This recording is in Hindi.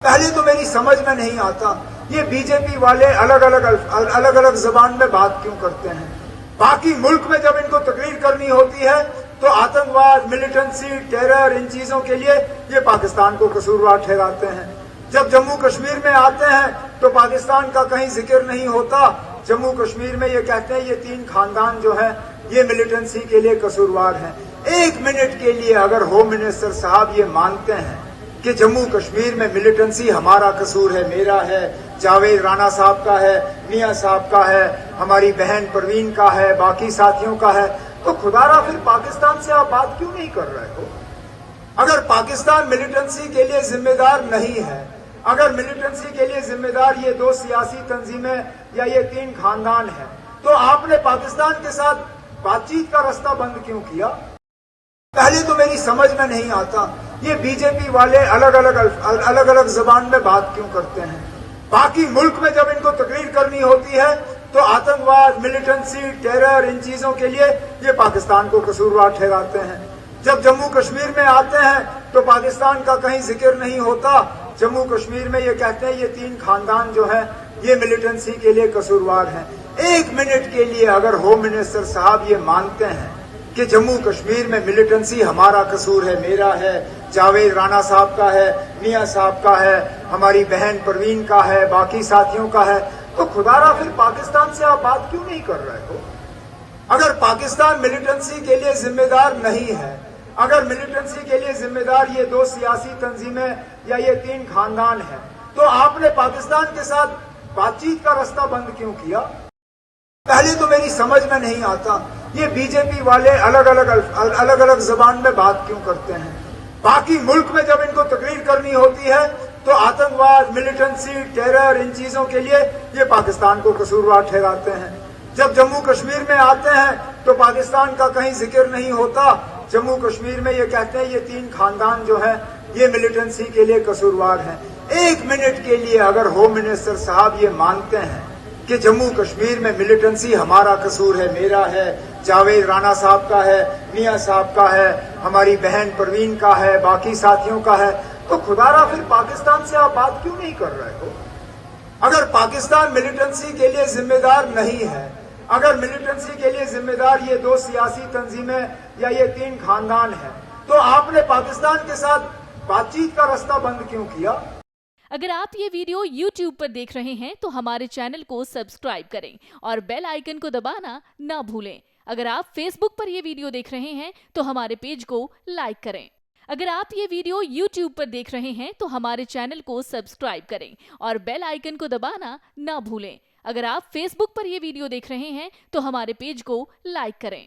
पहले तो मेरी समझ में नहीं आता ये बीजेपी वाले अलग अलग जबान में बात क्यों करते हैं। बाकी मुल्क में जब इनको तकरीर करनी होती है तो आतंकवाद, मिलिटेंसी, टेरर, इन चीजों के लिए ये पाकिस्तान को कसूरवार ठहराते हैं। जब जम्मू कश्मीर में आते हैं तो पाकिस्तान का कहीं जिक्र नहीं होता। जम्मू कश्मीर में ये कहते हैं ये 3 खानदान जो है ये मिलिटेंसी के लिए कसूरवार हैं। 1 मिनट के लिए अगर होम मिनिस्टर साहब ये मानते हैं कि जम्मू कश्मीर में मिलिटेंसी हमारा कसूर है, मेरा है, जावेद राणा साहब का है, मियां साहब का है, हमारी बहन परवीन का है, बाकी साथियों का है, तो खुदारा फिर पाकिस्तान से आप बात क्यों नहीं कर रहे हो। अगर पाकिस्तान मिलिटेंसी के लिए जिम्मेदार नहीं है, अगर मिलिटेंसी के लिए जिम्मेदार ये 2 सियासी तंजीमें या ये 3 खानदान है, तो आपने पाकिस्तान के साथ बातचीत का रास्ता बंद क्यों किया। पहले तो मेरी समझ में नहीं आता ये बीजेपी वाले अलग अलग जबान में बात क्यों करते हैं। बाकी मुल्क में जब इनको तकरीर करनी होती है तो आतंकवाद, मिलिटेंसी, टेरर, इन चीजों के लिए ये पाकिस्तान को कसूरवार ठहराते हैं। जब जम्मू कश्मीर में आते हैं तो पाकिस्तान का कहीं जिक्र नहीं होता। जम्मू कश्मीर में ये कहते हैं ये 3 खानदान जो है ये मिलिटेंसी के लिए कसूरवार हैं। 1 मिनट के लिए अगर होम मिनिस्टर साहब ये मानते हैं कि जम्मू कश्मीर में मिलिटेंसी हमारा कसूर है, मेरा है, जावेद राणा साहब का है, मियां साहब का है, हमारी बहन परवीन का है, बाकी साथियों का है, तो खुदारा फिर पाकिस्तान से आप बात क्यों नहीं कर रहे हो। अगर पाकिस्तान मिलिटेंसी के लिए जिम्मेदार नहीं है, अगर मिलिटेंसी के लिए जिम्मेदार ये 2 सियासी तंजीमें या ये 3 खानदान है, तो आपने पाकिस्तान के साथ बातचीत का रास्ता बंद क्यों किया। पहले तो मेरी समझ में नहीं आता ये बीजेपी वाले अलग अलग जबान में बात क्यों करते हैं। बाकी मुल्क में जब इनको तकरीर करनी होती है तो आतंकवाद, मिलिटेंसी, टेरर, इन चीजों के लिए ये पाकिस्तान को कसूरवार ठहराते हैं। जब जम्मू कश्मीर में आते हैं तो पाकिस्तान का कहीं जिक्र नहीं होता। जम्मू कश्मीर में ये कहते हैं ये 3 खानदान जो है ये मिलिटेंसी के लिए कसूरवार हैं। 1 मिनट के लिए अगर होम मिनिस्टर साहब ये मानते हैं कि जम्मू कश्मीर में मिलिटेंसी हमारा कसूर है, मेरा है, जावेद राणा साहब का है, मियां साहब का है, हमारी बहन परवीन का है, बाकी साथियों का है, तो खुदारा फिर पाकिस्तान से आप बात क्यों नहीं कर रहे हो। अगर पाकिस्तान मिलिटेंसी के लिए जिम्मेदार नहीं है, अगर मिलिटेंसी के लिए जिम्मेदार ये 2 सियासी तंजीमें या ये 3 खानदान है, तो आपने पाकिस्तान के साथ बातचीत का रास्ता बंद क्यों किया। अगर आप ये वीडियो YouTube पर देख रहे हैं तो हमारे चैनल को सब्सक्राइब करें और बेल आइकन को दबाना ना भूलें। अगर आप Facebook पर ये वीडियो देख रहे हैं तो हमारे पेज को लाइक करें। अगर आप ये वीडियो YouTube पर देख रहे हैं तो हमारे चैनल को सब्सक्राइब करें और बेल आइकन को दबाना ना भूलें। अगर आप Facebook पर ये वीडियो देख रहे हैं तो हमारे पेज को लाइक करें।